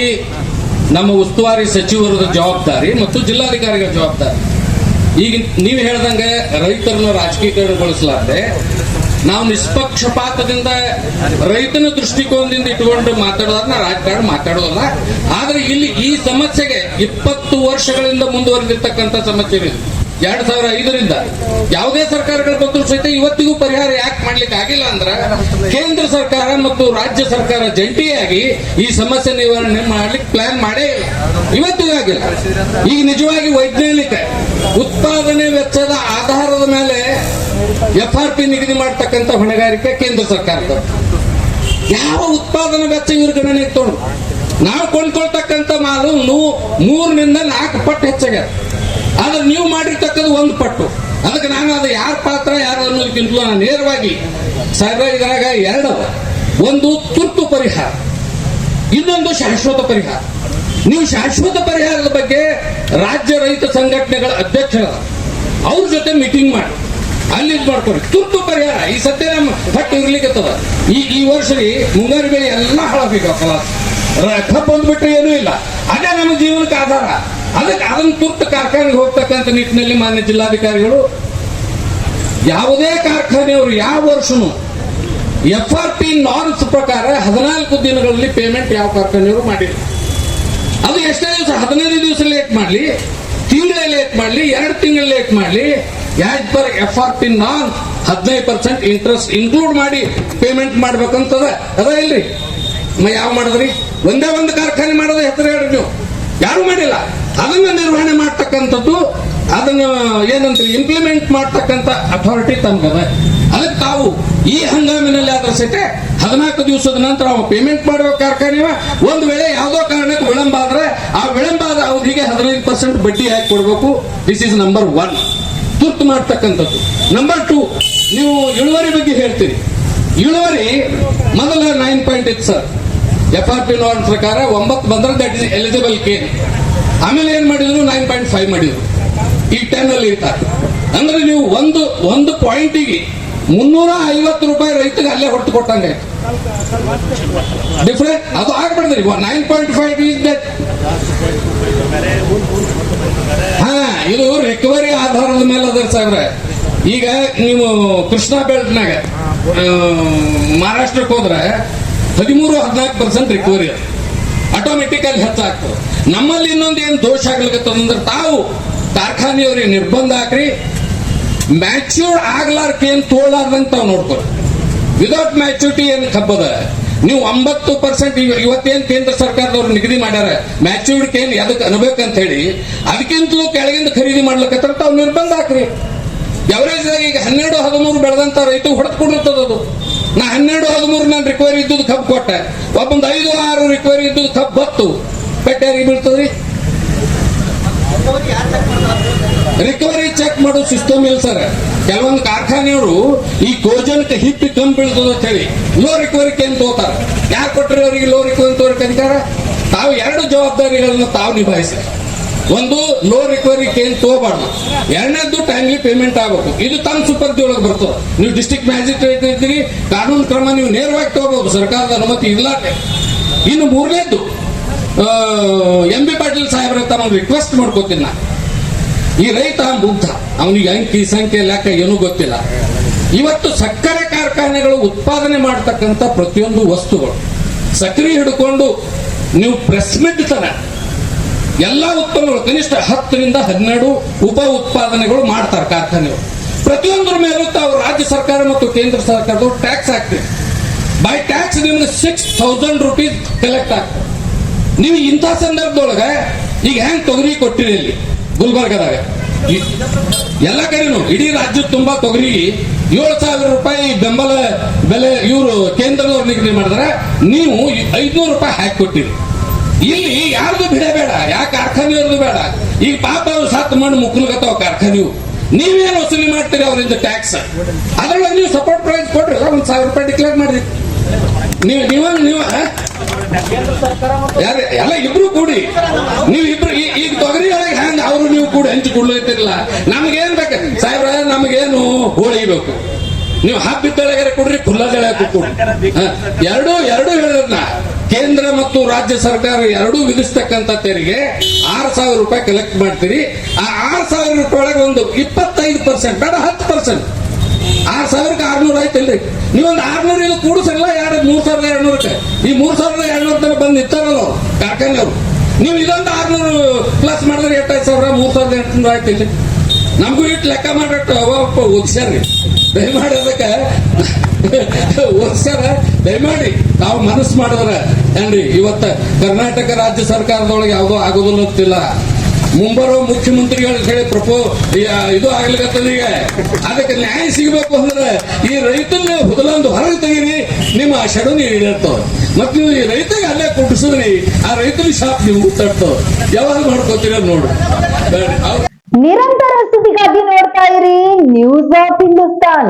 ನಮ್ಮ ಉಸ್ತುವಾರಿ ಸಚಿವರದ ಜವಾಬ್ದಾರಿ ಮತ್ತು ಜಿಲ್ಲಾಧಿಕಾರಿಗಳ ಜವಾಬ್ದಾರಿ. ಈಗ ನೀವು ಹೇಳ್ದಂಗೆ ರೈತರನ್ನ ರಾಜಕೀಕರಣಗೊಳಿಸಲಾರದೆ ನಾವು ನಿಷ್ಪಕ್ಷಪಾತದಿಂದ ರೈತನ ದೃಷ್ಟಿಕೋನದಿಂದ ಇಟ್ಟುಕೊಂಡು ಮಾತಾಡೋದನ್ನ ರಾಜಕಾರಣ ಮಾತಾಡೋದಲ್ಲ. ಆದ್ರೆ ಇಲ್ಲಿ ಈ ಸಮಸ್ಯೆಗೆ 20 ವರ್ಷಗಳಿಂದ ಮುಂದುವರೆದಿರ್ತಕ್ಕಂಥ ಸಮಸ್ಯೆ ಇದೆ. 2005ರಿಂದ ಯಾವುದೇ ಸರ್ಕಾರಗಳು ಬಂದರೂ ಸಹಿತ ಇವತ್ತಿಗೂ ಪರಿಹಾರ ಯಾಕೆ ಮಾಡ್ಲಿಕ್ಕೆ ಆಗಿಲ್ಲ ಅಂದ್ರೆ ಕೇಂದ್ರ ಸರ್ಕಾರ ಮತ್ತು ರಾಜ್ಯ ಸರ್ಕಾರ ಜಂಟಿಯಾಗಿ ಈ ಸಮಸ್ಯೆ ನಿವಾರಣೆ ಮಾಡ್ಲಿಕ್ಕೆ ಪ್ಲಾನ್ ಮಾಡೇ ಇಲ್ಲ, ಇವತ್ತಿಗೂ ಆಗಿಲ್ಲ. ಈಗ ನಿಜವಾಗಿ ವೈಜ್ಞಾನಿಕ ಉತ್ಪಾದನೆ ವೆಚ್ಚದ ಆಧಾರದ ಮೇಲೆ FRP ನಿಗದಿ ಮಾಡತಕ್ಕಂಥ ಹೊಣೆಗಾರಿಕೆ ಕೇಂದ್ರ ಸರ್ಕಾರದ. ಯಾವ ಉತ್ಪಾದನಾ ವೆಚ್ಚ ಇವ್ರ ಗಣನೆಗೆ ತಗೊಂಡು ನಾವು ಕೊಂಡ್ಕೊಳ್ತಕ್ಕಂಥ ಮಾಲು 3 ನಿಂದ 4 ಪಟ್ಟು ಹೆಚ್ಚಾಗ್ಯದ. ಆದ್ರೆ ನೀವು ಮಾಡಿರ್ತಕ್ಕದ್ದು 1 ಪಟ್ಟು. ಅದಕ್ಕೆ ನಾನು ಅದು ಯಾರ ಪಾತ್ರ ಯಾರು ಅನ್ನೋದಕ್ಕಿಂತಲೂ ನಾನು ನೇರವಾಗಿ ಸಾಹೇಬ್ರ ಇದ್ರಾಗ 2 ಒಂದು ತುರ್ತು ಪರಿಹಾರ, ಇನ್ನೊಂದು ಶಾಶ್ವತ ಪರಿಹಾರ. ನೀವು ಶಾಶ್ವತ ಪರಿಹಾರದ ಬಗ್ಗೆ ರಾಜ್ಯ ರೈತ ಸಂಘಟನೆಗಳ ಅಧ್ಯಕ್ಷರ ಅವ್ರ ಜೊತೆ ಮೀಟಿಂಗ್ ಮಾಡಿ ಅಲ್ಲಿ ಮಾಡ್ಕೊಡಿ. ತುರ್ತು ಪರಿಹಾರ ಈ ಸದ್ಯ ನಮ್ಮ ಪಟ್ಟು ಇರ್ಲಿಕ್ಕತ್ತದ. ಈ ವರ್ಷ ಮುಂಗಾರು ಬೆಳೆ ಎಲ್ಲ ಹಾಳಾಗಬೇಕಲ್ಲ, ಕಬ್ಬು ಬಂದ್ಬಿಟ್ರೆ ಏನೂ ಇಲ್ಲ. ಅದೇ ನಮ್ಮ ಜೀವನಕ್ಕೆ ಆಧಾರ. ಅದಕ್ಕೆ ಅದನ್ನು ತುರ್ತು ಕಾರ್ಖಾನೆಗೆ ಹೋಗ್ತಕ್ಕಂಥ ನಿಟ್ಟಿನಲ್ಲಿ ಮಾನ್ಯ ಜಿಲ್ಲಾಧಿಕಾರಿಗಳು ಯಾವುದೇ ಕಾರ್ಖಾನೆಯವರು ಯಾವ ವರ್ಷನೂ FRP ನಾರ್ಮ್ಸ್ ಪ್ರಕಾರ 14 ದಿನಗಳಲ್ಲಿ ಪೇಮೆಂಟ್ ಯಾವ ಕಾರ್ಖಾನೆಯವರು ಮಾಡಿಲ್ಲ. ಅದು ಎಷ್ಟೇ ದಿವಸ, 15 ದಿವಸ ಲೇಟ್ ಮಾಡಲಿ, ತಿಂಗಳೇ ಲೇಟ್ ಮಾಡಲಿ, 2 ತಿಂಗಳು ಲೇಟ್ ಮಾಡಲಿ, as per FRP norms 15% interest include ಮಾಡಿ ಪೇಮೆಂಟ್ ಮಾಡ್ಬೇಕಂತದ ಅದ ಇಲ್ರಿ. ಯಾವ ಮಾಡಿದ್ರಿ? ಒಂದೇ ಒಂದು ಕಾರ್ಖಾನೆ ಮಾಡೋದ ಹೆಸರು ಹೇಳ್ರಿ ನೀವು, ಯಾರು ಮಾಡಿಲ್ಲ. ಅದನ್ನ ನಿರ್ವಹಣೆ ಮಾಡ್ತಕ್ಕಂಥದ್ದು, ಅದನ್ನ ಏನಂತ ಇಂಪ್ಲಿಮೆಂಟ್ ಮಾಡ್ತಕ್ಕಂಥ ಅಥಾರಿಟಿ ತಮ್ಗದ. ಅದಕ್ಕೆ ತಾವು ಈ ಹಂಗಾಮಿನಲ್ಲಿ ಆದ್ರೆ ಸಹಿತ 14 ದಿವಸದ ನಂತರ ಅವ ಪೇಮೆಂಟ್ ಮಾಡುವ ಕಾರ್ಖಾನೆ ಒಂದು ವೇಳೆ ಯಾವುದೋ ಕಾರಣಕ್ಕೆ ವಿಳಂಬ ಆದ್ರೆ ಆ ವಿಳಂಬದ ಅವಧಿಗೆ 15% ಬಡ್ಡಿ ಹಾಕಿ ಕೊಡಬೇಕು. ದಿಸ್ ಇಸ್ ನಂಬರ್ 1 ತುರ್ತು ಮಾಡ್ತಕ್ಕಂಥದ್ದು. ನಂಬರ್ 2 ನೀವು ಇಳುವರಿ ಬಗ್ಗೆ ಹೇಳ್ತೀರಿ. ಇಳುವರಿ ಮೊದಲ 9 ಪಾಯಿಂಟ್ ಇತ್ತು ಸರ್. FRP ನಾರ್ಮ್ ಪ್ರಕಾರ 9 ಬಂದ್ರೆ ದಟ್ ಇಸ್ ಎಲಿಜಿಬಲ್ ಕೇನ್. ಆಮೇಲೆ ಏನ್ ಮಾಡಿದ್ರು 9.5 ಮಾಡಿದ್ರು. ಈ 10 ಅಲ್ಲಿ ಇರ್ತಾರೆ. ಅಂದ್ರೆ ನೀವು ಒಂದು ಪಾಯಿಂಟಿಗೆ 350 ರೂಪಾಯಿ ರೈತರಿಗೆ ಅಲ್ಲೇ ಹೊರತು ಕೊಟ್ಟಂಗೆ ಡಿಫ್ರೆಂಟ್. ಅದು ಆಗ್ಬಿಡ್ದ್ರಿ 9.5 ಈಸ್ ದಟ್. ಇದು ರಿಕವರಿ ಆಧಾರದ ಮೇಲೆ ಅದ ಸಾಹೇಬ್ರೆ. ಈಗ ನೀವು ಕೃಷ್ಣಾ ಬೆಲ್ಟ್ನಾಗ ಮಹಾರಾಷ್ಟ್ರಕ್ಕೆ ಹೋದ್ರೆ 13-14% ರಿಕವರಿ ಅದು ಆಟೋಮೆಟಿಕ್ ಅಲ್ಲಿ ಹೆಚ್ಚಾಗ್ತದೆ. ನಮ್ಮಲ್ಲಿ ಇನ್ನೊಂದು ಏನು ದೋಷ ಆಗ್ಲಿಕ್ಕಂದ್ರೆ ತಾವು ಕಾರ್ಖಾನೆಯವ್ರಿಗೆ ನಿರ್ಬಂಧ ಹಾಕ್ರಿ, ಮ್ಯಾಚ್ಯೂರ್ಡ್ ಆಗ್ಲಾರ್ಕ ಏನ್ ತೋಳಾರ್ದಂಗೆ ತಾವು ನೋಡ್ಕೊಳ್ಳಿ. ವಿದೌಟ್ ಮ್ಯಾಚ್ಯೂರಿಟಿ ಏನ್ ಕಬ್ಬದ ನೀವು 9% ಇವತ್ತೇನ್ ಕೇಂದ್ರ ಸರ್ಕಾರದವ್ರು ನಿಗದಿ ಮಾಡ್ಯಾರ ಮ್ಯಾಚ್ಯೂರ್ಡ್ ಕೇನ್ ಅದಕ್ಕೆ ಅನ್ಬೇಕಂತ ಹೇಳಿ, ಅದಕ್ಕಿಂತಲೂ ಕೆಳಗಿಂದ ಖರೀದಿ ಮಾಡ್ಲಿಕ್ಕೆ ತಾವು ನಿರ್ಬಂಧ ಹಾಕ್ರಿ. ಎವರೇಜ್ ಆಗಿ ಈಗ 12-13 ಬೆಳೆದಂತ ರೈತ ಹೊಡೆದು ಕೊಡಿರ್ತದ. ನಾ 12-13 ನಾನು ರಿಕವರಿ ಇದ್ದದ್ದು ಕಬ್ಬು ಕೊಟ್ಟೆ, ಒಬ್ಬೊಂದು 5-6 ರಿಕವರಿ ಇದ್ದದ್ದು ಕಬ್ಬು ಬತ್ತು, ಪೆಟ್ಟಾಗಿ ಬೀಳ್ತದ್ರಿ. ರಿಕವರಿ ಚೆಕ್ ಮಾಡೋ ಸಿಸ್ಟಮ್ ಇಲ್ಲ ಸರ್. ಕೆಲವೊಂದು ಕಾರ್ಖಾನೆಯವರು ಈ ಕೋಜನ್ಗೆ ಹಿಪ್ಪಿ ಕಮ್ಮಿ ಬೀಳ್ತದ ಅಂತ ಹೇಳಿ ಲೋ ರಿಕವರಿ ಕೇನ್ ತಗೋತಾರೆ. ಯಾರು ಕೊಟ್ಟರೆ ಅವರಿಗೆ ಲೋ ರಿಕವರಿ ತೋರಕ್ಕೆ ಅಧಿಕಾರ? ತಾವು 2 ಜವಾಬ್ದಾರಿಗಳನ್ನು ತಾವು ನಿಭಾಯಿಸಿ. ಒಂದು, ಲೋ ರಿಕವರಿ ಕೇನ್ ತಗೋಬಾರ್ದು. 2ನೇದ್ದು ಟೈಮ್ಲಿ ಪೇಮೆಂಟ್ ಆಗಬೇಕು. ಇದು ತಮ್ಮ ಸುಪರ್ದಿ ಒಳಗೆ ಬರ್ತದೆ. ನೀವು ಡಿಸ್ಟ್ರಿಕ್ಟ್ ಮ್ಯಾಜಿಸ್ಟ್ರೇಟ್ ಇದ್ದೀರಿ, ಕಾನೂನು ಕ್ರಮ ನೀವು ನೇರವಾಗಿ ತಗೋಬಹುದು, ಸರ್ಕಾರದ ಅನುಮತಿ ಇರ್ಲಾರ್ದೆ. ಇನ್ನು 3ನೇದ್ದು MB ಪಾಟೀಲ್ ಸಾಹೇಬ್ರ ತಮ್ಮ ರಿಕ್ವೆಸ್ಟ್ ಮಾಡ್ಕೋತೀನಿ. ಈ ರೈತ ಮುಗ್ಧ, ಅವನಿಗೆ ಅಂಕಿ ಸಂಖ್ಯೆ ಲೆಕ್ಕ ಏನೂ ಗೊತ್ತಿಲ್ಲ. ಇವತ್ತು ಸಕ್ಕರೆ ಕಾರ್ಖಾನೆಗಳು ಉತ್ಪಾದನೆ ಮಾಡತಕ್ಕಂಥ ಪ್ರತಿಯೊಂದು ವಸ್ತುಗಳು ಸಕ್ಕರೆ ಹಿಡ್ಕೊಂಡು ನೀವು ಪ್ರೆಸ್ ಮಿಡ್ ತರ ಎಲ್ಲಾ ಉತ್ಪನ್ನಗಳು ಕನಿಷ್ಠ 10ರಿಂದ 12 ಉಪ ಉತ್ಪಾದನೆಗಳು ಮಾಡ್ತಾರೆ ಕಾರ್ಖಾನೆಗಳು. ಪ್ರತಿಯೊಂದರ ಮೇಲೂ ತಾವು ರಾಜ್ಯ ಸರ್ಕಾರ ಮತ್ತು ಕೇಂದ್ರ ಸರ್ಕಾರದವರು ಟ್ಯಾಕ್ಸ್ ಹಾಕ್ತೀವಿ. ಬೈ ಟ್ಯಾಕ್ಸ್ ನಿಮ್ಗೆ 6000 ರೂಪೀಸ್ ಕಲೆಕ್ಟ್ ಆಗ್ತದೆ. ನೀವು ಇಂಥ ಸಂದರ್ಭದೊಳಗೆ ಈಗ ಹೆಂಗ್ ತೊಗರಿ ಕೊಟ್ಟಿರಿ ಇಲ್ಲಿ ಗುಲ್ಬರ್ಗದಾಗ ಎಲ್ಲ ಕಡೆನೂ ಇಡೀ ರಾಜ್ಯದ ತುಂಬಾ ತೊಗರಿಗೆ 7,000 ರೂಪಾಯಿ ಬೆಂಬಲ ಬೆಲೆ ಇವರು ಕೇಂದ್ರದವ್ರು ನಿಗದಿ ಮಾಡಿದ್ರೆ ನೀವು 500 ರೂಪಾಯಿ ಹಾಕಿ ಕೊಟ್ಟಿರಿ. ಇಲ್ಲಿ ಯಾರ್ದು ಬಿಡ ಬೇಡ, ಯಾಕೆ ಕಾರ್ಖಾನೆಯವ್ರದ್ದು ಬೇಡ. ಈಗ ಪಾಪ ಅವ್ರು ಸತ್ತು ಮಣ್ಣು ಮುಕ್ಕಲ್ಗತ್ತವ ಕಾರ್ಖಾನೆಯು. ನೀವೇನು ವಸೂಲಿ ಮಾಡ್ತೀರಿ ಅವರಿಂದ ಟ್ಯಾಕ್ಸ್? ಅದ್ರೊಳಗೆ ನೀವು ಸಪೋರ್ಟ್ ಪ್ರೈಸ್ ಕೊಡ್ರಿ, 1,000 ರೂಪಾಯಿ ಡಿಕ್ಲೇರ್ ಮಾಡ್ರಿ. ನೀವು ಎಲ್ಲ ಇಬ್ರು ಕೂಡಿ, ನೀವು ಇಬ್ರು ಈಗ ತೊಗರಿ ಒಳಗೆ ಹ್ಯಾಂಗ ಅವರು ನೀವು ಕೂಡ ಹಂಚಿಕೊಳ್ಳುತ್ತಿರಲ್ಲ. ನಮಗೇನ್ ಬೇಕು ಸಾಹೇಬ್ರ? ನಮಗೇನು ಹೋಳಿ ಬೇಕು, ನೀವು ಹಬ್ಬಿದ್ದೊಳಗೆ ಕೊಡ್ರಿ, ಖುಲ್ಲಾದೊಳಗೆ ಕೊಡ್ರಿ. ಎರಡೂ ಹೇಳಿದ್ನ ಕೇಂದ್ರ ಮತ್ತು ರಾಜ್ಯ ಸರ್ಕಾರ ಎರಡೂ ವಿಧಿಸ್ತಕ್ಕಂಥ ತೆರಿಗೆ 6,000 ರೂಪಾಯಿ ಕಲೆಕ್ಟ್ ಮಾಡ್ತೀರಿ. ಆ 6,000 ರೂಪಾಯಿ ಒಳಗೆ ಒಂದು 25% ಬೇಡ 10%, 6,000ಕ್ಕೆ 600 ಆಯ್ತಲ್ರಿ. ನೀವೊಂದು 600 ಇದು ಕೂಡಿಸಲ್ಲ, 3,200ಕ್ಕೆ. ಈ 3,200 ತನಕ ಬಂದು ನಿಂತಾರಲ್ಲ ಅವ್ರು ಕಾರ್ಖಾನೆಯವರು. ನೀವು ಇದೊಂದು 600 ಪ್ಲಸ್ ಮಾಡಿದ್ರೆ 8,000, 3,800 ಆಯ್ತಿಲ್ಲ. ನಮಗೂ ಇಟ್ಟು ಲೆಕ್ಕ ಮಾಡಿಟ್ಟು ಓದಿಸ್ಯಾರ್ರಿ, ದಯಮಾಡಿ ಅದಕ್ಕೆ ಓದಿಸ್ಯಾರ. ದಯಮಾಡಿ ನಾವು ಮನಸ್ಸು ಮಾಡಿದ್ರೆ ಏನ್ರಿ ಇವತ್ತ ಕರ್ನಾಟಕ ರಾಜ್ಯ ಸರ್ಕಾರದೊಳಗೆ ಯಾವುದೋ ಆಗೋದಿಲ್ಲ ಅಂತಿಲ್ಲ. ಮುಂಬರುವ ಮುಖ್ಯಮಂತ್ರಿಗಳು ಹೇಳಿ ಇದು ಆಗ್ಲಿಕ್ಕತ್ತದ. ಈಗ ಅದಕ್ಕೆ ನ್ಯಾಯ ಸಿಗಬೇಕು ಅಂದ್ರೆ ಈ ರೈತನ ಹುದಲೊಂದು ಹೊರಗೆ ತೆಗೀರಿ, ನಿಮ್ಮ ಶೆಡು ನೀವು ಇಳಿರ್ತವ. ಮತ್ ನೀವು ಈ ರೈತಗೆ ಅಲ್ಲೇ ಕುಟ್ಟಿಸಿದ್ರಿ, ಆ ರೈತನ ಶಾಪ್ ನೀವು ತಡ್ತವ. ಯಾವಾಗ ಮಾಡ್ಕೋತೀರ ನೋಡಿ. ನಿರಂತರ ಸುದ್ದಿಗಾಗಿ ನೋಡ್ತಾ ಇರಿ ನ್ಯೂಸ್ ಆಫ್ ಹಿಂದೂಸ್ತಾನ್.